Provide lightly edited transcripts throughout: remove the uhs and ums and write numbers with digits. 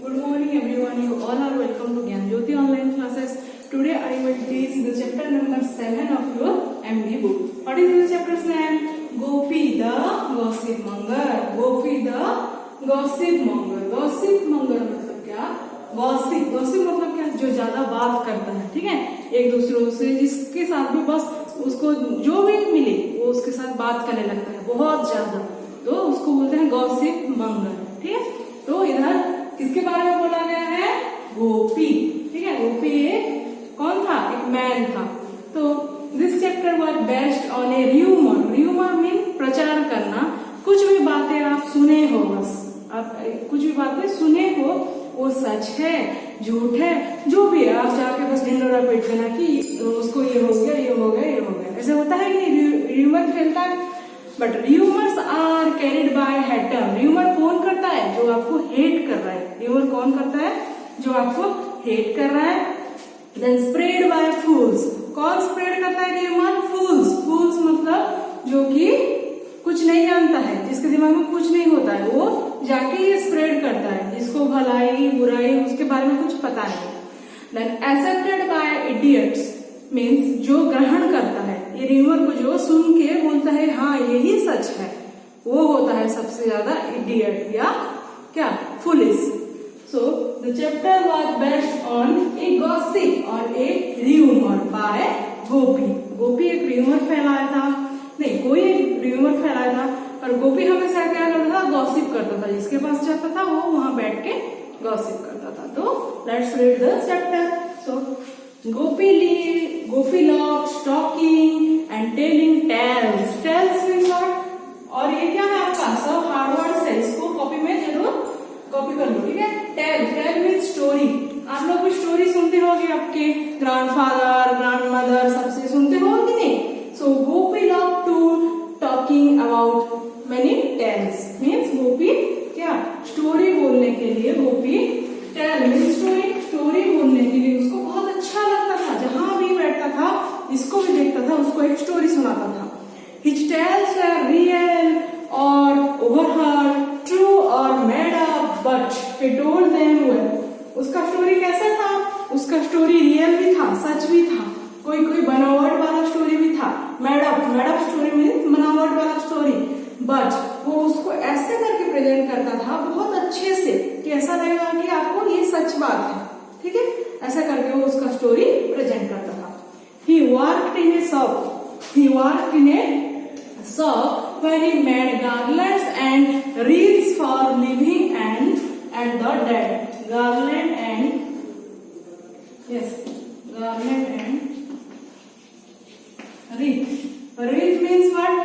Good morning everyone. You all are welcome to Gyan Jyoti online classes. Today I will teach the chapter number 7 of your MD book. What is the chapter's name? Gopi the Gossip Monger. Gopi the Gossip Monger. Gossip Monger मतलब क्या? Gossip. Gossip मतलब क्या? जो ज्यादा बात करता है, ठीक है, एक दूसरों से, जिसके साथ भी बस उसको जो भी मिले वो उसके साथ बात करने लगता है बहुत ज्यादा, तो उसको बोलते हैं गॉसिप मंगर। ठीक है, तो इधर किसके बारे में बोला गया है? गोपी। ठीक है, गोपी एक कौन था? एक मैन था। तो this chapter was based on A rumour. Rumour mean प्रचार करना। कुछ भी बातें आप सुने हो, बस आप कुछ भी बातें सुने हो वो सच है झूठ है जो भी है, आप जाके बस ढिंडोरा पीट देना कि उसको ये हो गया ये हो गया ये हो गया। ऐसे होता है कि नहीं? र्यूमर फैलता है, but rumours are carried by hater. Rumour कौन करता है? जो आपको हेट कर रहा है। र्यूमर कौन करता है? जो आपको हेट कर रहा है। देन स्प्रेड बाय फूल्स। कौन स्प्रेड करता है र्यूमर? फूल्स। फूल्स मतलब जो कि कुछ नहीं जानता है, जिसके दिमाग में कुछ नहीं होता है, वो जाके ये स्प्रेड करता है, जिसको भलाई बुराई उसके बारे में कुछ पता नहीं। Then accepted by idiots means जो ग्रहण करता है, ये र्यूमर को जो सुन के बोलता है हाँ यही सच है, वो होता है सबसे ज्यादा इडियट या क्या? Foolish. So the chapter was based on A gossip और ए र्यूमर बाय गोपी। गोपी एक र्यूमर फैलाया था, नहीं कोई एक र्यूमर फैलाया था, और गोपी हमेशा क्या करता था? गॉसिप करता था। जिसके पास जाता था वो वहां बैठ के गॉसिप करता था। तो let's read the chapter. So Gopi loves talking and telling tales. Tales means what? और ये क्या है आपका? सब हार्ड वर्ड्स है, इसको कॉपी में जरूर कॉपी कर लो, ठीक है। Tell means story. आप लोग भी स्टोरी सुनते होंगे, आपके ग्रैंडफादर ग्रैंडमदर सबसे सुनते हो कि नहीं? So Gopi love to talking about many tales means Gopi क्या? स्टोरी बोलने के लिए Gopi tale means story. Story बोलने के लिए उसको बहुत अच्छा लगता था। जहां भी बैठता था, जिसको भी देखता था, उसको एक स्टोरी सुनाता था। His tales were real or overheard, true or made up, but he told them well. उसका स्टोरी कैसा था? उसका स्टोरी रियल भी था, सच भी था, कोई कोई बनावट वाला स्टोरी भी था। मेड अप स्टोरी मीन्स बनावट वाला स्टोरी, बट वो उसको ऐसे करके प्रेजेंट करता था बहुत अच्छे से कि ऐसा लगेगा कि आपको ये सच बात है, ठीक है। ऐसा करके वो उसका स्टोरी प्रेजेंट करता था। He worked in a shop where he made garlands and wreaths for living and the dead. Garland and wreath. Wreath means what?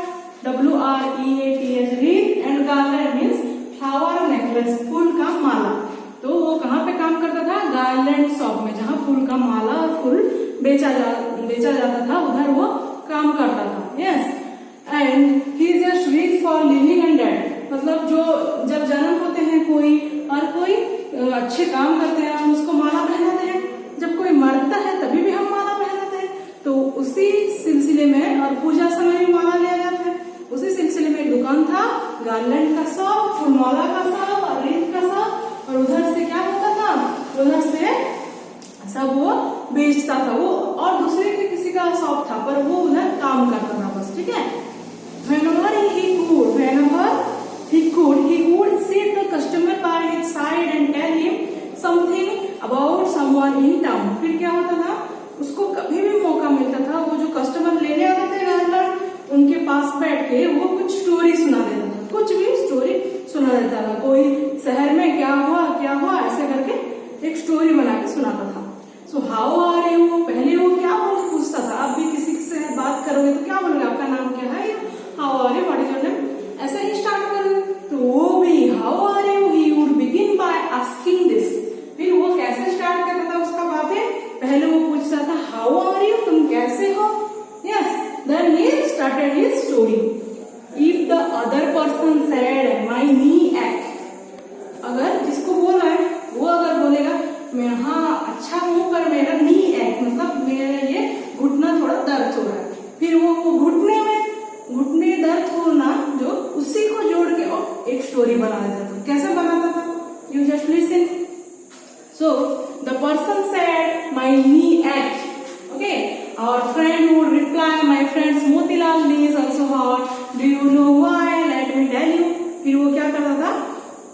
WREATH. wreath and garland means flower necklace, फूल का माला। तो वो कहाँ पे काम करता था? गार्लैंड शॉप में, जहाँ फूल का माला और फूल बेचा जाता था, उधर वो काम करता था। Yes, and he just read for living and dead मतलब जो जब जन्म होते हैं कोई और कोई अच्छे काम करते हैं हम उसको माला पहनाते हैं, जब कोई मरता है तभी भी हम माला पहनाते हैं। तो उसी सिलसिले में और पूजा समय भी माला लिया जाता है। उसी सिलसिले में एक दुकान था, गार्लैंड का शॉप, फूलमाला का शॉप और रीत का शॉप, और उधर से क्या होता था? उधर से सब वो बेचता था वो, और दूसरे के किसी का शॉप था पर वो उधर काम करता था बस, ठीक है। Whenever he would sit the customer by his side and tell him something about someone in town. फिर क्या होता था? उसको कभी भी मौका मिलता था, वो जो कस्टमर लेने आते थे गार्लैंड, उनके पास बैठ के वो कुछ स्टोरी सुना देता था, कुछ भी स्टोरी सुना देता था। कोई शहर में क्या हुआ ऐसे करके एक स्टोरी बना के सुनाता था। सो हाउ आर यू, पहले वो क्या पूछता था? आप भी किसी से बात करोगे तो क्या बोलोगे? आपका नाम क्या है? How are you, what is your name, ऐसे ही स्टार्ट करोगे। तो वो भी how are you, he would begin by asking this. फिर वो कैसे स्टार्ट करता था उसका बातें? पहले वो पूछता था हाउ आर यू, तुम कैसे हो? Yes, then he started his story. If the other person said my knee एक्ट, अगर जिसको बोल रहा है वो अगर बोलेगा मैं हाँ अच्छा हूँ पर मेरा नी एक्ट मतलब मेरा ये घुटना थोड़ा दर्द हो रहा है, फिर वो घुटने दर्द होना जो उसी को जोड़ के एक स्टोरी बना देता था। कैसे बनाता था? You just listen, So the person said, my knee ache. Okay, our friend would reply, my friend's Motilal knee is also hot. Do you know why? Let me tell you. फिर वो क्या करता था,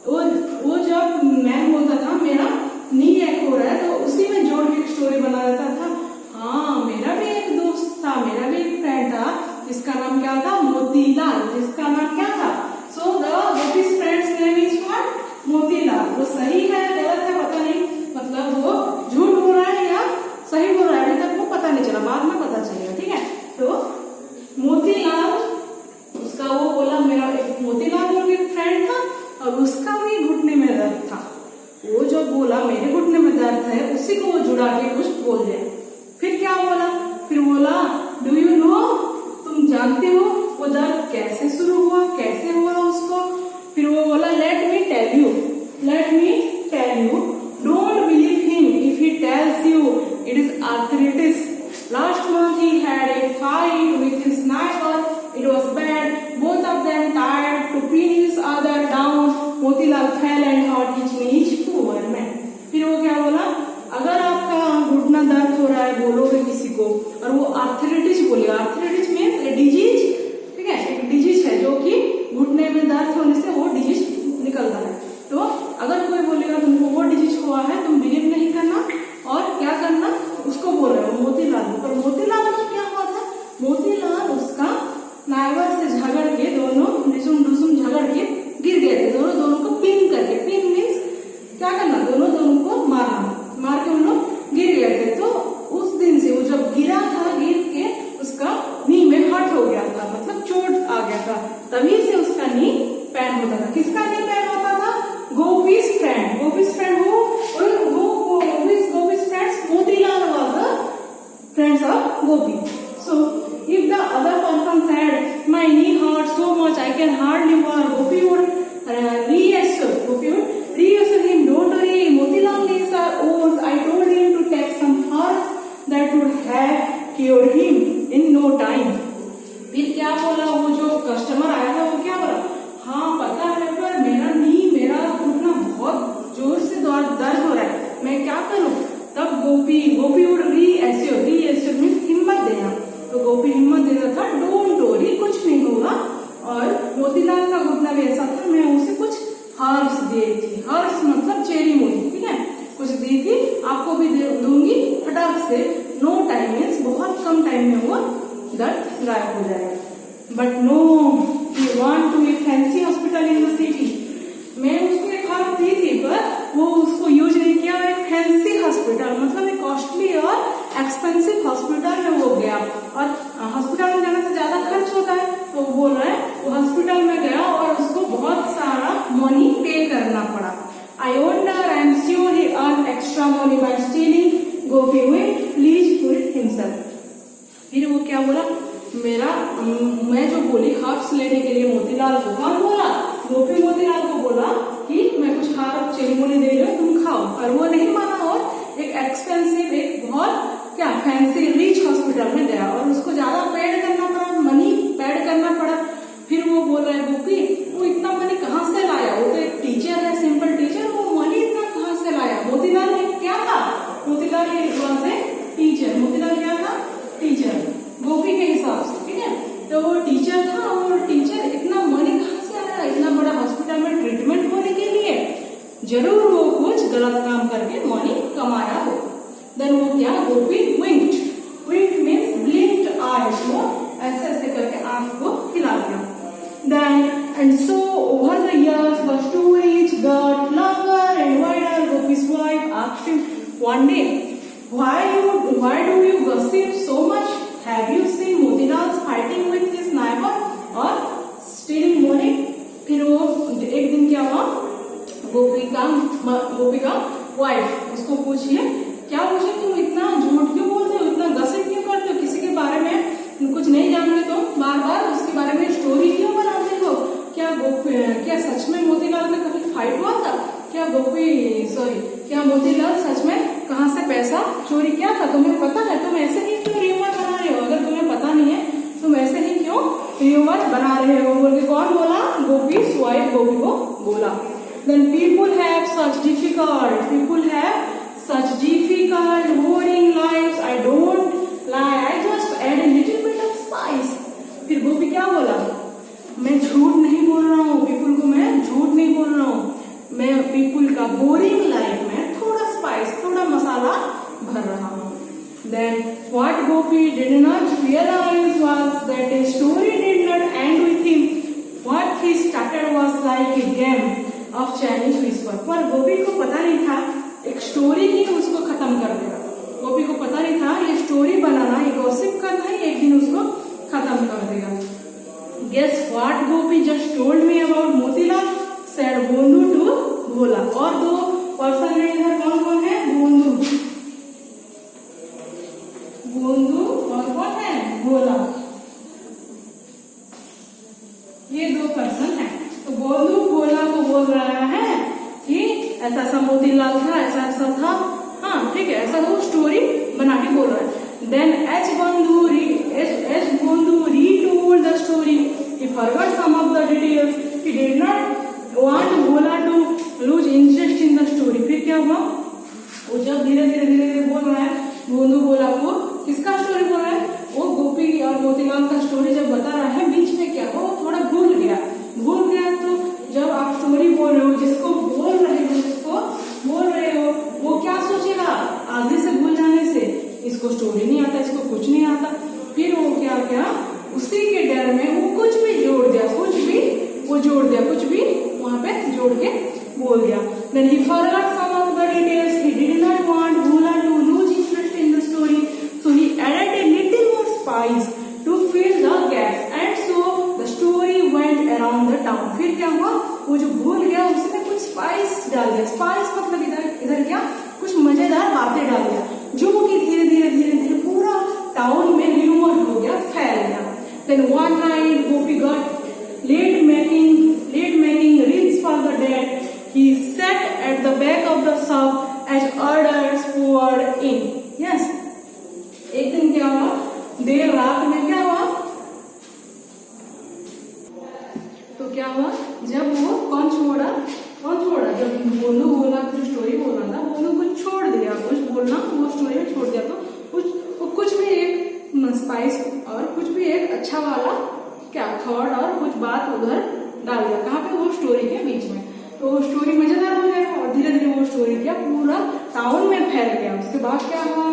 वो जब मैं बोलता था मेरा नी एक हो रहा है तो उसी में जोड़ के एक स्टोरी बना देता था। हाँ, मेरा भी एक दोस्त था, मेरा भी एक फ्रेंड था जिसका नाम क्या था, मोतीलाल, जिसका नाम क्या था। So the gopis friends name is what, Motilal. वो सही है गलत है पता नहीं, मतलब वो झूठ बोल रहा है या सही बोल रहा है अभी तक वो पता नहीं चला, बाद में पता चलेगा। ठीक है, तो मोतीलाल, उसका वो बोला मेरा एक मोतीलाल बोल के फ्रेंड था और उसका भी घुटने में दर्द था। वो जो बोला मेरे घुटने में दर्द है उसी को वो जुड़ा के कुछ बोल दिया। फिर क्या बोला, फिर बोला डू यू नो, तुम जानते हो वो दर्द कैसे शुरू हुआ, कैसे हुआ उसको। फिर वो बोला let me tell you, let me tell you, don't believe him if he tells you it is arthritis. Last month he had a fight with his neighbour, it was bad, both of them tried to pin each other down. Motilal fell and hurt his knees. Poor man. फिर वो क्या बोला, अगर आपका घुटना दर्द हो रहा है बोलोगे किसी को और वो आर्थराइटिस बोलेगा, आर्थराइटिस मीन्स ए डिजीज, ठीक है, एक डिजीज है जो कि घुटने में दर्द होने से वो डिजीज निकलता है। तो अगर कोई बोलेगा तुमको वो डिजीज हुआ है, तुम बिलीव नहीं करना और क्या करना, उसको बोल रहे हो मोतीलाल। पर मोतीलाल का क्या हुआ था, मोतीलाल उसका नाइबर से झगड़ के, दोनों डिसुम डुसुम झगड़ के गिर गए थे, दोनों को पिन करके, पिन मीन्स क्या करना, दोनों को मारना, मार के उन लोग गिर गए थे। तो उस दिन से वो जब गिरा था, गिर के उसका नी में हर्ट हो गया था, मतलब चोट आ गया था, तभी से उसका नी पैन होता था। किसका नी पैन होता था, गोपीज फ्रेंड, गोपीज फ्रेंड हो, gopis friends Motilal was the friends of Gopi. So if the other person said my knee hurts so much I can hardly walk, Gopi would reassure him, don't worry, Motilal knees are old, I told him to take some herbs that would have cured him in no time. फिर क्या बोला, वो जो customer आया था वो क्या बोला, हाँ पता है पर मेरा घुटना बहुत जोर से दर्द हो रहा है, मैं क्या करूं। तब गोपी would reassure मीन्स हिम्मत देना, तो गोपी हिम्मत देता था, डोंट वरी, कुछ नहीं होगा। और मोतीलाल का घुटना भी ऐसा था, मैं उसे कुछ हर्ब्स दी थी, हर्ब्स मतलब चेरी मूली, ठीक है, कुछ दी थी, आपको भी दूंगी फटाक से, नो टाइम मीन्स बहुत कम टाइम में वो दर्द गायब हो जाएगा। But no, he want to a fancy hospital in the city. मैं उसको एक हर्ब दी थी पर वो उसको यूज नहीं किया, एक फैंसी हॉस्पिटल मतलब एक कॉस्टली और एक्सपेंसिव हॉस्पिटल में वो गया, और हॉस्पिटल में जाने से ज्यादा खर्च होता है, तो वो बोल रहा है वो हॉस्पिटल में गया और उसको बहुत सारा मनी पे करना पड़ा। I wonder, I am sure he earn extra money by stealing, Gopi will please put it himself. फिर वो क्या बोला, मैं जो बोली हर्ब्स लेने के लिए मोतीलाल को, कौन बोला, गोपी मोतीलाल को बोला कि मैं कुछ हर्ब चेरी मूली दे रही हूँ तुम खाओ, और वो नहीं माना और एक एक्सपेंसिव, एक बहुत क्या फैंसी रिच हॉस्पिटल में गया और उसको ज्यादा पेड करना पड़ा, मनी पेड करना पड़ा। फिर वो बोल रहा है गोपी वो इतना मनी कहाँ से लाया, वो तो एक टीचर है, सिंपल टीचर, वो मनी इतना कहाँ से लाया। मोतीलाल क्या था, मोतीलाल से टीचर, मोतीलाल क्या था, टीचर गोपी के हिसाब से, ठीक है, तो वो टीचर था और टीचर इतना मनी कहाँ से आया, इतना बड़ा हॉस्पिटल में ट्रीटमेंट होने के लिए, जरूर वो कुछ गलत काम करके मनी कमाया हो। देन वो क्या, गोपी विंक्ड मीन्स ब्लिंक्ड आईज, वो ऐसे ऐसे करके आंख को हिला दिया। Then and so over the years the stories got longer and wider. Gopi's wife asked him one day, why do you gossip so much? Have you seen Motilal fighting with his neighbor or stealing money? फिर वो एक दिन क्या हुआ, गोपी का wife उसको पूछिए, क्या पूछे, तुम इतना झूठ क्यों बोलते हो, इतना गसिप क्यों करते हो, किसी के बारे में कुछ नहीं जानते तो बार बार उसके बारे में स्टोरी क्यों बनाते हो। क्या सच में मोतीलाल का कभी फाइट हुआ था, क्या मोतीलाल सच में कहाँ से पैसा चोरी किया था, तुम्हें पता है, तुम ऐसे ही क्यों र्यूमर बना रहे हो, अगर तुम्हें पता नहीं है तुम ऐसे ही क्यों र्यूमर बना रहे हो, बोल के कौन बोला, गोपी वाइफ गोपी को बोला। Then people have such difficult, people have such difficult boring lives I don't lie, I just add a little bit of spice. फिर गोपी क्या बोला, मैं झूठ नहीं बोल रहा हूँ, पीपुल को मैं झूठ नहीं बोल रहा हूँ, मैं पीपुल का बोरिंग लाइफ में थोड़ा स्पाइस, थोड़ा मसाला भर रहा हूँ. Then what Gopi did not realize was that a story did not end with him. What he started was like a game of Chinese whisper. पर गोपी को पता नहीं था एक स्टोरी ही उसको खत्म कर देगा. गोपी को पता नहीं था ये स्टोरी बनाना, ये गॉसिप करना ही एक दिन उसको खत्म कर देगा. Guess what Gopi just told me about Motilal? Said Bondu to Bhola. और दो पर्सन है इधर, कौन कौन है? बोंदू, बोंदू और कौन है? भोला. ये दो पर्सन है. तो बोंदू भोला को बोल रहा है कि ऐसा ऐसा मोतीलाल था, ऐसा ऐसा था. हाँ ठीक है, ऐसा वो स्टोरी बना के बोल रहा है. Then H Bondu retold the story. He forgot some of the details. He did not want Bhola to lose interest in the story. फिर क्या हुआ, वो जब धीरे धीरे बोल रहा है, बोंदू भोला को किसका स्टोरी बोल रहा है, वो गोपी और मोतीलाल का स्टोरी जब बता रहा है, बीच में क्या हो, थोड़ा भूल गया. तो जब आप स्टोरी बोल रहे हो, जिसको बोल रहे हो वो क्या सोचेगा, आधे से भूल जाने से इसको स्टोरी नहीं आता, इसको कुछ नहीं आता. फिर वो क्या उसी के डर में वो कुछ भी जोड़ दिया, कुछ भी वहां पे जोड़ के बोल दिया. Then he forgot some of the details. He did not want Bhola to lose interest in the story, so he added a little more spice to fill the gaps, and so the story went around the town. फिर क्या हुआ, वो जो भूल गया उसने कुछ spice डाल दिया. स्पाइस मतलब इधर क्या, कुछ मजेदार बातें डाल दिया, जो कि धीरे धीरे पूरा टाउन में र्यूमर हो गया, फैल गया. Then one night Gopi got late making wreaths for the dead. He sat at the back of the shop as orders poured in. Yes. एक दिन क्या हुआ, देर रात में क्या हुआ, तो क्या हुआ, जब वो कौन छोड़ा, जब बोलू बोला कुछ स्टोरी बोलना था, बोलू कुछ छोड़ दिया, कुछ बोलना वो स्टोरी में छोड़ दिया, तो कुछ भी एक स्पाइस और कुछ भी एक अच्छा वाला क्या थॉट और कुछ बात उधर डाल दिया. कहाँ पे, वो स्टोरी के बीच में. तो वो स्टोरी मजेदार हो गया और धीरे धीरे वो स्टोरी क्या पूरा टाउन में फैल गया. उसके बाद क्या हुआ,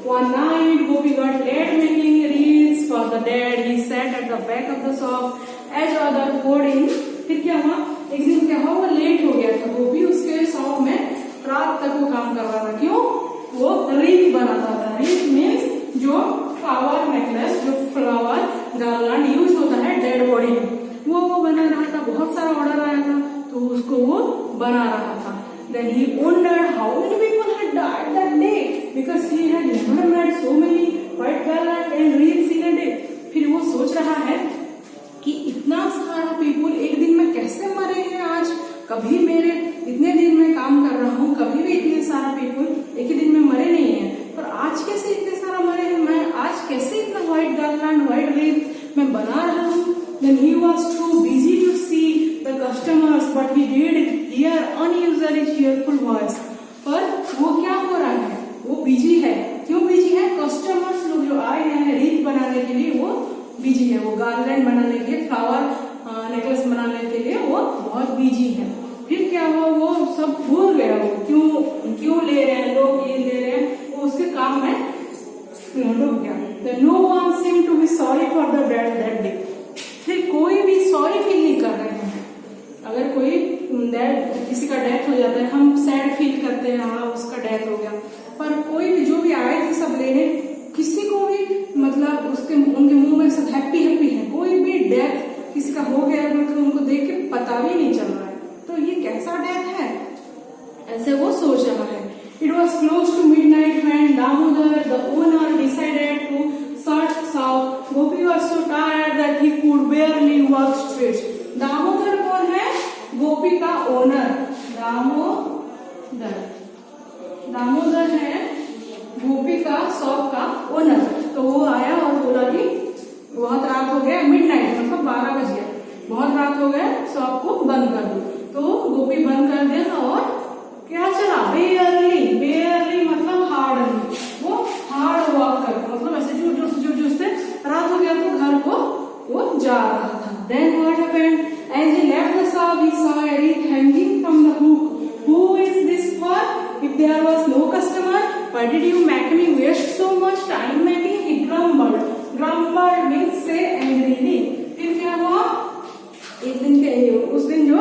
one night Gopi got late making wreaths for the dead. He sat at the back of the shop as others poured in. फिर क्या हुआ, एक दिन क्या हुआ, वो लेट हो गया था. गोपी उसके शॉप में रात तक वो काम कर रहा था. क्यों, वो रीथ बनाता था. रीथ मीन्स जो फ्लावर नेकलेस, जो फ्लावर गार्लैंड यूज होता है डेड बॉडी में, वो बना रहा था. बहुत सारा ऑर्डर आया था तो उसको वो बना रहा था. Then he wondered how many people had died that day because he had never met so many white garland and wreaths in a day. फिर वो सोच रहा है कि इतना सारा पीपल एक दिन में कैसे मरे हैं आज. कभी मेरे इतने दिन में काम कर रहा हूँ, कभी भी इतने सारा पीपल एक ही दिन में मरे नहीं है, पर आज कैसे इतने सारा मरे हैं, मैं आज कैसे इतना व्हाइट गार्लैंड, व्हाइट रीथ मैं बना रहा हूँ. Then he was too busy to see the customers, but he did hear unusually cheerful voice. पर वो क्या हो रहा है, वो बिजी है. क्यों बिजी है, कस्टमर्स लोग जो आए हैं रीथ बनाने के लिए वो बिजी है, वो गार्लैंड बनाने के लिए, फ्लावर नेकलेस बनाने के लिए वो बहुत बिजी है. फिर क्या हुआ, वो सब भूल गया, वो क्यों ले रहे हैं लोग, ये ले रहे हैं, वो उसके काम में डूब गया. No one seemed to be sorry for the dead that day. फिर कोई भी सॉरी फील नहीं कर रहे हैं. अगर कोई किसी का डेथ हो जाता है, हम सैड फील करते हैं, हाँ उसका डेथ हो गया, पर कोई भी जो भी आए थे सब लेने, किसी को भी मतलब उनके मुंह में सब हैप्पी है. कोई भी डेथ किसी का हो गया मतलब उनको देख के पता भी नहीं चल रहा है, तो ये कैसा डेथ है, ऐसे वो सोच रहा है. It was close to midnight when Damodar, the owner, decided to search south. Gopi was so tired that he could barely walk straight. Damodar कौन है, गोपी का ओनर. दामोदर है गोपी का शॉप का ओनर. तो वो आया और बोला कि बहुत रात हो गया, मिडनाइट मतलब 12 बज गया, बहुत रात हो गया, शॉप को बंद कर दो. तो गोपी बंद कर दिया और क्या चला, बेयरली there was no customer, why did you make me waste so much time making? He grumbled. Grumbled means say angrily. फिर क्या हुआ? एक दिन के उस दिन जो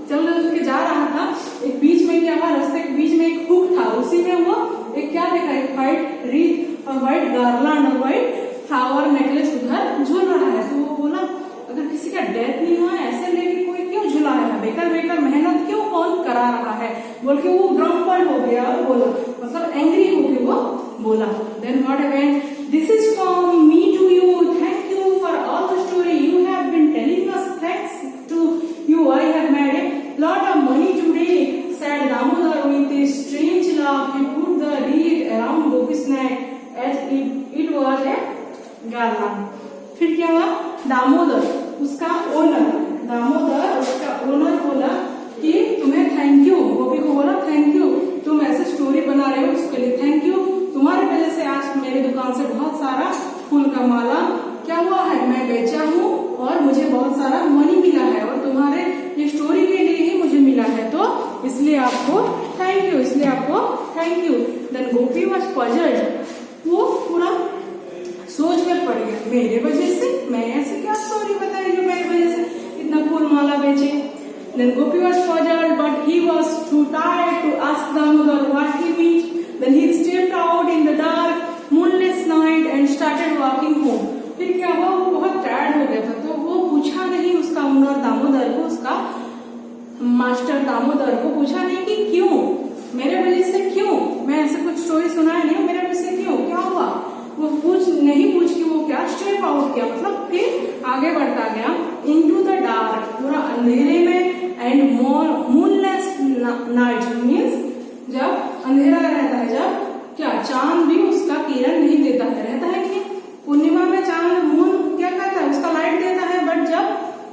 चल के जा रहा था, एक बीच में क्या हुआ, रास्ते के बीच में एक हुक था, उसी में वो एक क्या देखा, एक व्हाइट रीत और व्हाइट गार्लैंड और व्हाइट फ्लावर नेकलेस उधर झूल रहा है। तो वो बोला अगर किसी का डेथ नहीं हुआ ऐसे लेके कोई क्यों झुलाया है, बेकार बेकार मेहनत क्यों कौन करा रहा है, बोल के वो ग्रम्पल हो गया और बोला, मतलब एंग्री हो के वो बोला। Then what happened? This is from me to you, thank you for all the story you have been telling us, thanks to you I have made a lot of money today, said Damodar with a strange laugh. He put the wreath around Gopi's neck as it was a garland. फिर क्या हुआ? दामोदर उसका owner बोला कि तुम्हें thank you, गोपी को बोला thank you, तुम ऐसे स्टोरी बना रहे हो उसके लिए थैंक यू, तुम्हारी वजह से आज मेरी दुकान से बहुत सारा फूल का माला क्या हुआ है, मैं बेचा हूँ और मुझे बहुत सारा मनी मिला है और तुम्हारे ये स्टोरी के लिए ही मुझे मिला है, तो इसलिए आपको थैंक यू, इसलिए आपको thank you. Then Gopi was puzzled, वो पूरा सोच में पड़ गया, मेरे वजह से, मैं ऐसे क्या स्टोरी बताई जो मेरी वजह से इतना फूल माला बेचे। Then Gopi was puzzled, but he was too tired to ask Damodar what he meant. Then he stepped out in the dark, moonless night and started walking home. फिर क्या हुआ, वो बहुत टायर्ड हो गया था, तो वो पूछा नहीं उसका ओनर दामोदर को, उसका मास्टर दामोदर को पूछा नहीं कि क्यों, मेरे वजह से क्यों, मैं ऐसे कुछ स्टोरी सुनाया नहीं, मेरे वजह से क्यों, क्या हुआ, वो पूछ के वो क्या स्टेप आउट किया, मतलब फिर आगे बढ़ता गया इनटू द डार्क, पूरा अंधेरे में, एंड मूनलेस नाइट मीन्स जब अंधेरा रहता है, जब क्या चांद भी उसका किरण नहीं देता है, रहता है कि पूर्णिमा में चांद मून क्या करता है, उसका लाइट देता है, बट जब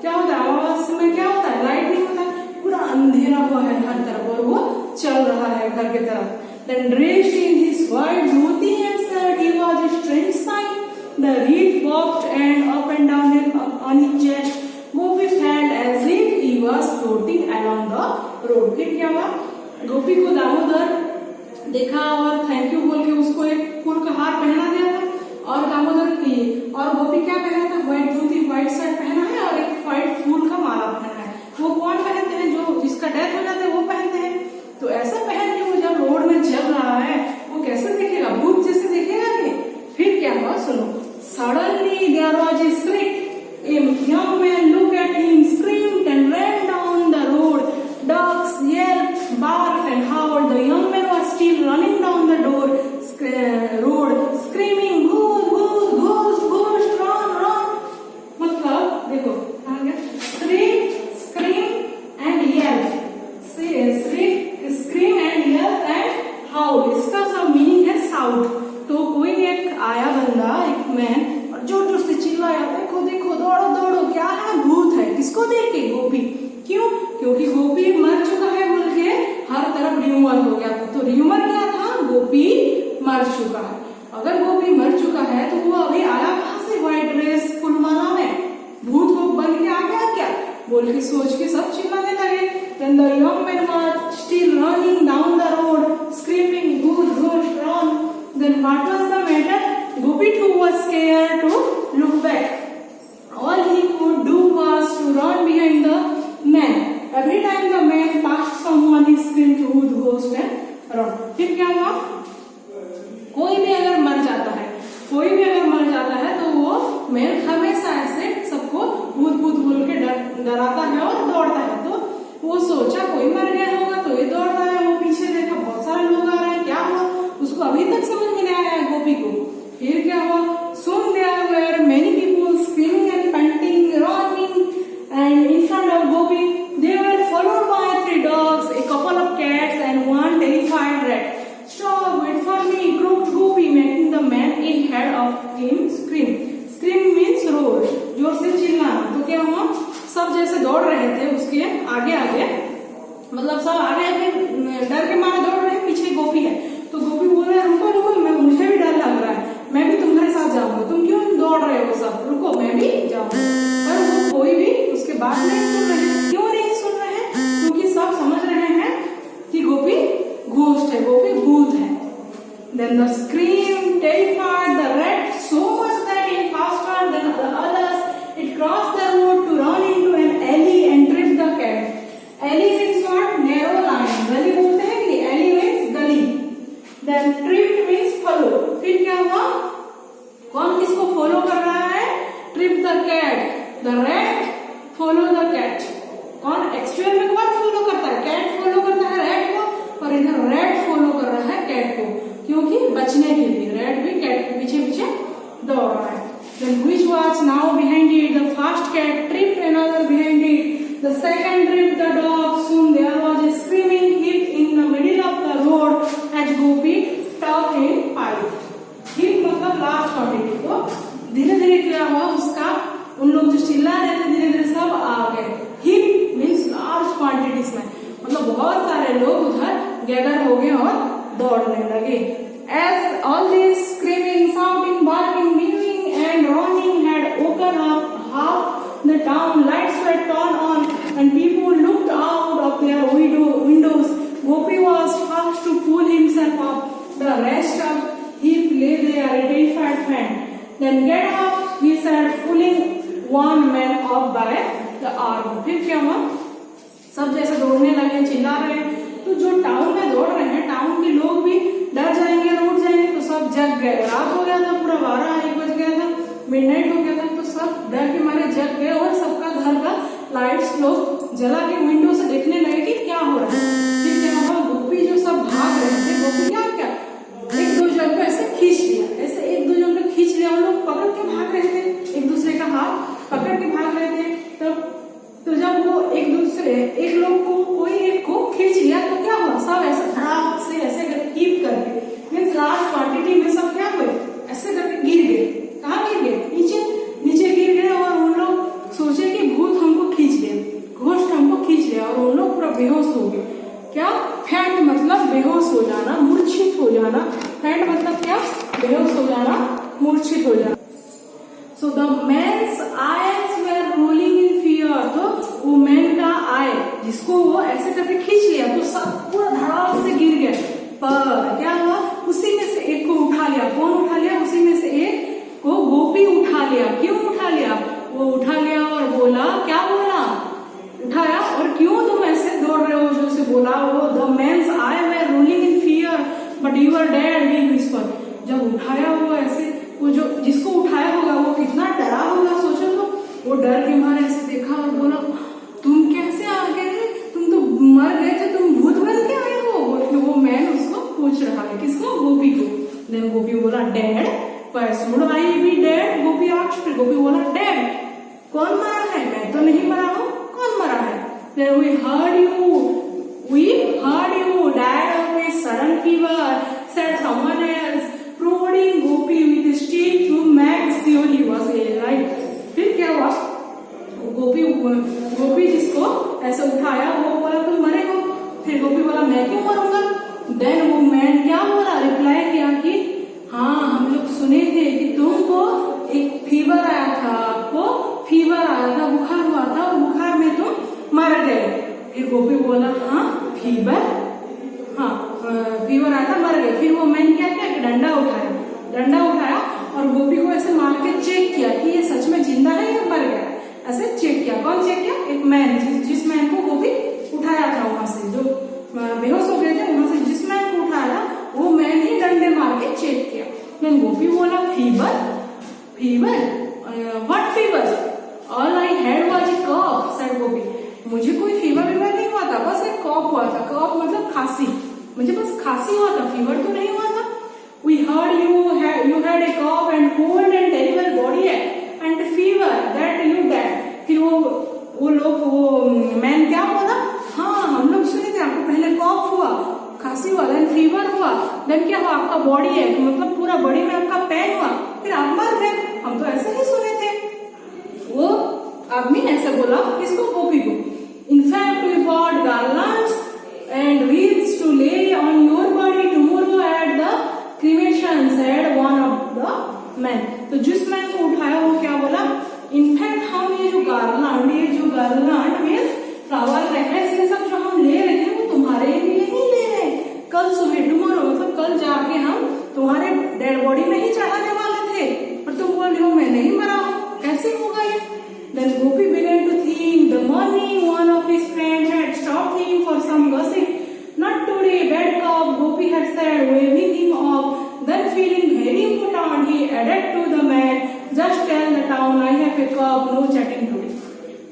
क्या होता है अमावस्या में क्या होता है, लाइट नहीं होता, पूरा अंधेरा हुआ है हर तरफ और वो चल रहा है घर की तरफ। Then dressed in his white dhoti and shirt, he was a strange sight. The reed bobbed and up and down on his chest. Gopi felt as if he was floating along the road. फिर क्या हुआ, गोपी को दामोदर देखा और thank you बोल के उसको एक फूल का हार पहना दिया था, और दामोदर की और गोपी क्या पहना था, व्हाइट धोती व्हाइट शर्ट पहना है और एक व्हाइट फूल का माला पहना है। वो कौन पहनते हैं, जो जिसका डेथ हो जाता है वो पहनते हैं। तो ऐसा पहन के वो जब रोड में चल रहा है वो कैसे देखेगा, भूत जैसे देखेगा नहीं। फिर क्या हुआ सुनो, suddenly there was a screak, a young man looked at him, screamed and ran down the road. Dogs yelped, barked and howled. The young man was still running down the road, screaming, ghost, ghost, ghost, run, run. मतलब देखो कहाँ गया, scream and yell, scream and yell and howl, इसका सब meaning है साउट। तो कोई एक आया बंदा, एक मैन, और जोर जोर से चिल्लाया, देखो देखो दौड़ो दौड़ो, क्या है, भूत है। किसको देख के, गोपी। क्यों? क्योंकि गोपी मर चुका है बोल के हर तरफ र्यूमर हो गया था। तो र्यूमर क्या था, गोपी मर चुका है। अगर गोपी मर चुका है तो वो अभी आया कहाँ से, व्हाइट ड्रेस फुलमाला में, भूत को बन के आ गया क्या बोल के सोच के सब चिल्लाने लगे। Then the young man was still running down the road, screaming, ghost, ghost, run. Then what was the matter? Gopi too was scared to look back. All he could do was to run behind the man. Every time the man passed someone, he screamed, ghost, and run. फिर क्या हुआ, कोई भी अगर मर जाता है तो वो मैन हमेशा ऐसे सबको भूत भूत बोल के डराता है और दौड़ता है। तो वो सोचा कोई मर गया होगा तो ये दौड़ रहा है, वो पीछे देखा बहुत सारे लोग आ रहे हैं, क्या हुआ उसको अभी तक समझ में नहीं आया गोपी को। फिर क्या हुआ, soon there were many people screaming and panting, running, and in front of Gopi they were followed by 3 dogs, a couple of cats and one terrified rat. Stop, Then the scream terrified the rat so much that it faster than the others. It crossed the road to run into an alley and tripped the cat. Alley means what? Narrow line. गली बोलते हैं कि alley means गली. Then tripped means follow. फिर क्या हुआ? कौन किसको फॉलो कर रहा है? Trip the cat. The rat follow the cat. कौन एक्चुअल में कौन फॉलो करता है? कैट फॉलो करता है रैट को, और इधर रैट फॉलो कर रहा है कैट को, क्योंकि बचने के लिए रैट भी कैट के पीछे पीछे दौड़ रहा है. Then which was now behind it? The first cat tripped another behind it. The second tripped the dog. Soon there was a screaming heap in the middle of the road as Gopi talked in Pali. Heap मतलब last quantity. तो धीरे धीरे क्या हुआ उसका, उन लोग जो चिल्ला रहे थे धीरे धीरे सब आ गए. हीप मीन्स लार्ज क्वांटिटीज में, मतलब बहुत सारे लोग उधर गैदर हो गए और दौड़ने लगे. As all this screaming, shouting, barking, meowing and running had woken up half the town, lights were turned on and people looked out of their windows. Gopi was fast to pull himself up. The rest of heap lay there, a terrified man. Then get up, he said, pulling one man up by the arm. फिर क्या हुआ? सब जैसे दौड़ने लगे, चिल्ला रहे. तो जो टाउन में दौड़ रहे हैं, टाउन के लोग भी डर जाएंगे, रूठ जाएंगे, तो सब जग गए. रात हो गया था, पूरा 12-1 बज गया था, मिडनाइट हो गया था, तो सब डर के मारे जग गए और सबका घर का लाइट्स लोग जला के विंडो से देखने लगे कि क्या हो रहा है. फिर क्या हुआ? गोपी जो सब भाग रहे थे, गोपी क्या एक दो जन को ऐसे खींच लिया, ऐसे एक दो जन को खींच लिया. उन लोग पकड़ के भाग रहे थे, एक दूसरे का हाथ पकड़ के भाग रहे थे. तब तो जब वो एक लोग को कोई एक को खींच लिया तो क्या हुआ? सब ऐसे धड़ाक से ऐसे करके कीप करके मीन्स लार्ज क्वांटिटी में सब क्या हुए? ऐसे करके गिर गए. कहाँ गिर गए? नीचे गिर गए. और उन लोग सोचे कि भूत हमको खींच लिया, घोस्ट हमको खींच लिया, और उन लोग पूरा बेहोश हो गए. क्या? फैंट मतलब बेहोश हो जाना, मूर्छित हो जाना. फैंट मतलब क्या? बेहोश हो जाना, मूर्छित हो जाना. So the man's eyes were rolling in fear. तो वो मैन का आई, जिसको वो ऐसे करके खींच लिया, तो सब पूरा धड़ाक से गिर गया. पर क्या हुआ? उसी में से एक को उठा लिया. कौन उठा लिया? उसी में से एक को गोपी उठा लिया. क्यों उठा लिया? वो उठा लिया और बोला, क्या बोला? उठाया. और क्यों तुम ऐसे दौड़ रहे हो? जो से बोला वो, the man's eye were rolling in fear but you are dead, he whispered. जब उठाया वो ऐसे, वो जो जिसको उठाया होगा वो कितना डरा होगा, सोचो. तो वो डर के मारे ऐसे देखा और बोला, तुम कैसे आ गए? तुम तो मर गए थे, तुम भूत बन के आए हो? वो मैन उसको पूछ रहा है. किसको? गोपी को. देन गोपी बोला, डेड? पर should I B dead? Gopi asked. फिर गोपी बोला, डेड? कौन मरा है? मैं तो नहीं मरा हूँ. कौन मरा है? Then we heard you died of a sudden fever, said someone else, prodding Gopi with a stick to make sure he was alive. फिर क्या हुआ? गोपी जिसको ऐसे उठाया वो बोला, तुम मरे हो. फिर गोपी बोला, मैं क्यों मरूंगा? देन वो मैन क्या बोला? रिप्लाई किया कि हाँ, हम लोग सुने थे कि तुमको एक फीवर आया था, आपको फीवर आया था, बुखार हुआ था, और बुखार में तुम मर गए. फिर गोपी बोला, हाँ फीवर, हाँ फीवर आया था, मर गए. फिर वो मैन क्या किया कि डंडा उठाया और गोपी को ऐसे मार के चेक किया कि ये सच में जिंदा है या मर गया. ऐसे चेक किया. कौन चेक किया? एक मैन, जिस मैन को गोपी उठाया था वहां से, जो बेहोश हो गए थे वहां से जिस मैन को उठाया था, वो मैन ही डंडे मार के चेक किया. देन गोपी बोला, fever? What fever? All I had was a cough, said Gopi. मुझे कोई फीवर नहीं हुआ था, बस एक कॉफ हुआ था. कॉफ मतलब खांसी, मुझे बस खांसी हुआ था, फीवर तो नहीं हुआ था. We heard you had a cough and cold and terrible body ache and fever that you died. फिर वो लोग, वो मैन क्या बोला? हाँ, हम लोग सुने थे आपको पहले कॉफ हुआ, खांसी हुआ, देन फीवर हुआ, देन क्या हुआ? आपका बॉडी एक मतलब पूरा बॉडी में आपका पेन हुआ, फिर आप मर गए. हम तो ऐसे ही सुने थे. वो आदमी ऐसे बोला. किसको? गोपी को. In fact we bought garlands and wreaths to lay on your body tomorrow at the cremation, said one of the men. तो जिस मैन को उठाया वो क्या बोला? इनफैक्ट हम ये जो गार्लांड मीन्स फ्लावर फ्रेग्रेंस, ये सब जो हम ले रहे हैं वो तुम्हारे लिए ही ले रहे हैं. कल सुबह, टुमारो मतलब कल जाके हम had said, waving him off. Then feeling very important, he added to the man, just tell the town I have a cough, no chatting today.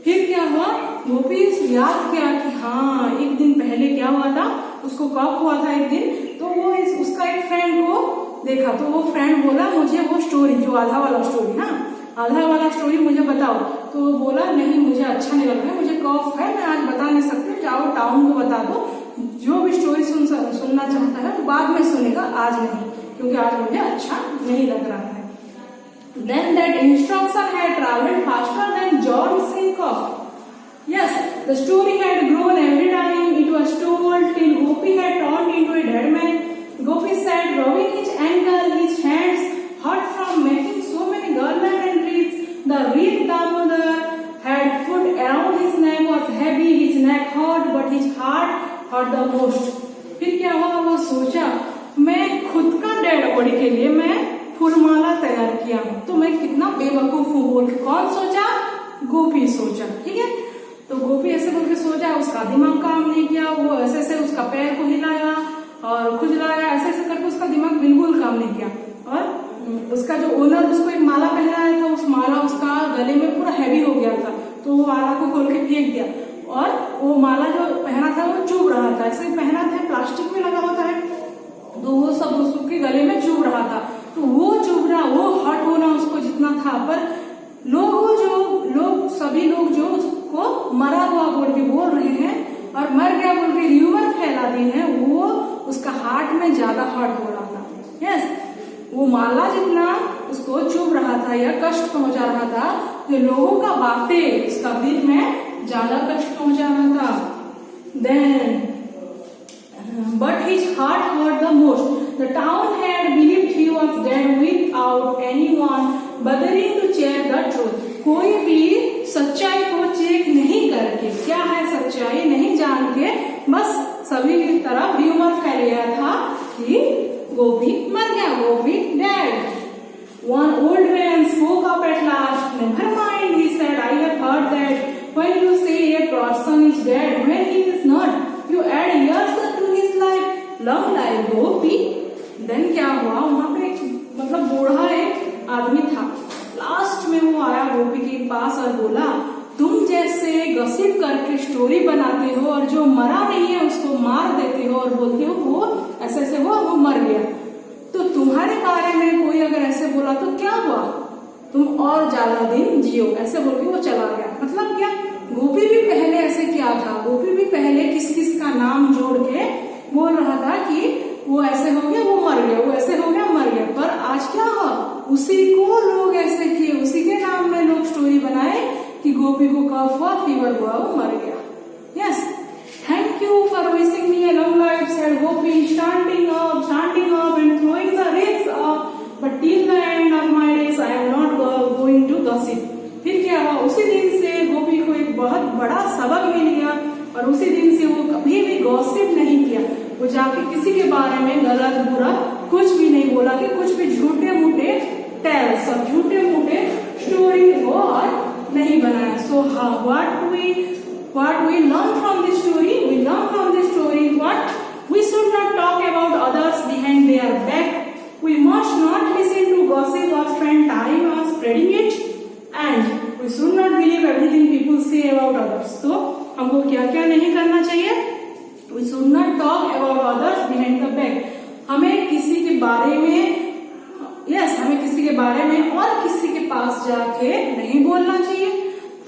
फिर क्या हुआ, गोपी याद किया कि हाँ एक दिन पहले क्या हुआ था, उसको कॉफ हुआ था एक दिन, तो वो उसका एक फ्रेंड को देखा, तो वो फ्रेंड बोला मुझे वो स्टोरी जो आधा वाला स्टोरी, हाँ आधा वाला स्टोरी मुझे बताओ। तो वो बोला नहीं मुझे अच्छा नहीं लग रहा है, मुझे कॉफ है, मैं आज बता नहीं सकती, जाओ टाउन को बता दो, जो भी स्टोरी सुनना चाहता है वो बाद में सुनेगा, आज नहीं, क्योंकि आज मुझे अच्छा नहीं लग रहा है। Then that instruction had travelled faster than John's cough. Yes, the story had grown every time it was told till Gopi had turned into a dead man. Gopi sat rubbing his ankle, his hands hurt from making so many garlands and wreaths. The wreath Damodar had put around his neck was heavy, his neck hurt, but his heart hurt the most. फिर क्या हुआ, वो सोचा मैं खुद का dead body के लिए मैं फूलमाला तैयार किया हूँ, तो मैं कितना बेवकूफ हूँ बोल के कौन सोचा, गोपी सोचा, ठीक है। तो गोपी ऐसे बोल के सोचा, उसका दिमाग काम नहीं किया, वो ऐसे ऐसे उसका पैर को हिलाया और खुजलाया, ऐसे ऐसे करके उसका दिमाग बिल्कुल काम नहीं किया। और उसका जो ओनर उसको एक माला पहनाया था, उस माला उसका गले में पूरा हैवी हो गया था, तो वो माला को खोल के फेंक दिया, और वो माला जो पहना था वो चुभ रहा था, ऐसे पहना था प्लास्टिक में लगा होता है, तो वो सब उसके गले में चुभ रहा था, तो वो चुभ रहा, वो हर्ट होना उसको जितना था, पर सभी लोग जो उसको मरा हुआ बोल के बोल रहे हैं और मर गया बोल के र्यूमर फैला दी है, वो उसका हार्ट में ज्यादा हर्ट हो रहा था। यस, वो माला जितना उसको चुभ रहा था या कष्ट पहुंचा रहा था, जो लोगों का बातें उसका दिल में ज्यादा कष्ट पहुंचा रहा था। Then but his heart hurt the most. The town had believed he was dead without anyone bothering to check the truth. कोई भी सच्चाई को चेक नहीं करके, क्या है सच्चाई नहीं जान के, बस सभी की तरफ र्यूमर फैल गया था कि गोपी मर गया, गोपी dead. One old man spoke up at last. Never mind, he said, I have heard that when you say a person is dead when he is not, you add years to his life. Long life, Gopi. Then क्या हुआ, वहां पे मतलब बूढ़ा एक आदमी था, last में वो आया गोपी के पास और बोला तुम जैसे गसिप करके स्टोरी बनाते हो और जो मरा नहीं है उसको मार देते हो और बोलते हो वो ऐसे ऐसे हुआ, वो मर गया, तो तुम्हारे बारे में कोई अगर ऐसे बोला तो क्या हुआ, तुम और ज्यादा दिन जियो, ऐसे बोल के वो चला गया। मतलब क्या, गोपी भी पहले ऐसे किया था, गोपी भी पहले किस किस का नाम जोड़ के बोल रहा था कि वो ऐसे हो गया वो मर गया, वो ऐसे हो गया मर गया, पर आज क्या हुआ, उसी को लोग ऐसे किए, उसी के नाम में लोग स्टोरी बनाए कि गोपी को कफ हुआ, फीवर हुआ, वो मर गया। Yes, thank you for wishing me a long life, said Gopi standing up and throwing the rings up, but till the end of my days I am not going to gossip. फिर क्या हुआ, उसी दिन से गोपी को एक बहुत बड़ा सबक मिल गया और उसी दिन से वो कभी भी गॉसिप नहीं किया, वो जाके किसी के बारे में गलत बुरा कुछ भी नहीं बोला, कि कुछ भी झूठे मूठे टेल, सब झूठे मूठे स्टोरी वो और नहीं बनाया। सो what we learn from this story, we learn from this story what we should not talk about others behind their back, we must not listen to gossip or spend time on spreading it, and we should not believe everything people say about others. तो हमको क्या क्या नहीं करना चाहिए, we should not talk about others behind the back, हमें किसी के बारे में हमें किसी के बारे में और किसी के पास जाके नहीं बोलना चाहिए।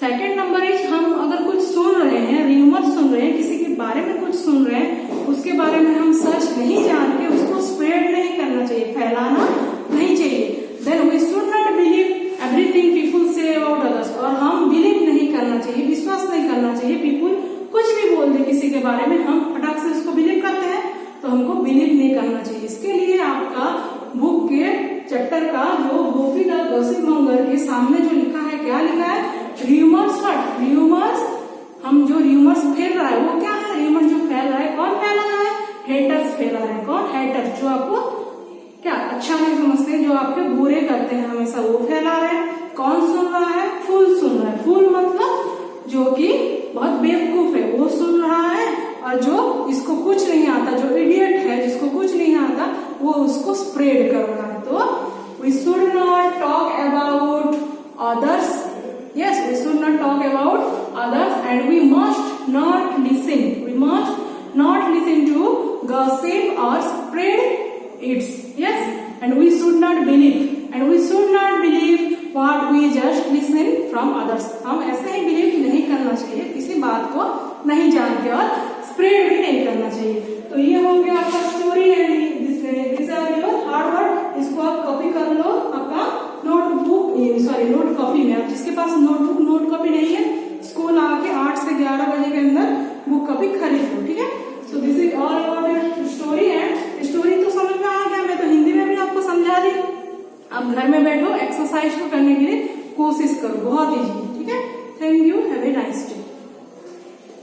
सेकंड नंबर इज, हम अगर कुछ सुन रहे हैं, र्यूमर सुन रहे हैं, किसी के बारे में कुछ सुन रहे हैं, उसके बारे में हम सच नहीं जान के उसको स्प्रेड नहीं करना चाहिए, फैलाना नहीं चाहिए। Then we should not believe everything people say about others, और हम बिलीव नहीं करना चाहिए, विश्वास नहीं करना चाहिए, पीपल कुछ भी बोल दे किसी के बारे में हम फटाक से उसको बिलीव करते हैं, तो हमको बिलीव नहीं करना चाहिए। इसके लिए आपका बुक के चैप्टर का जो गोपी द गॉसिप मॉन्गर के सामने जो लिखा है, क्या लिखा है, र्यूमर्स। र्यूमर्स, हम जो र्यूमर्स फैल रहा है वो क्या है, र्यूमर जो फैल रहा है, कौन फैला रहा है, हेटर्स फैला रहे हैं। कौन, हेटर्स, जो आपको क्या अच्छा नहीं समझते, जो आपके बुरे करते हैं हमेशा, वो फैला रहे हैं। कौन सुन रहा है, फूल सुन रहा है। फूल मतलब जो कि बहुत बेवकूफ है वो सुन रहा है, और जो जिसको कुछ नहीं आता, जो इडियट है, जिसको कुछ नहीं or spread its. Yes, and we should not believe what we just listen from others. हम ऐसे ही बिलीव नहीं करना चाहिए, किसी बात को नहीं जान के, और स्प्रेड भी नहीं करना चाहिए. तो ये हो गया आपका story and this are your hard work. इसको आप कॉपी कर लो आपका नोट कॉपी में. आप जिसके पास नोट कॉपी नहीं है, स्कूल आके 8 से 11 बजे के अंदर बुक कॉपी खरीद लो. ठीक है. So this is all about story. And story तो समझ में आ गया, मैं तो हिंदी में भी आपको समझा दी. अब घर में बैठो, एक्सरसाइज को करने के लिए कोशिश करो, बहुत ईजी है. ठीक है. Thank you. Have a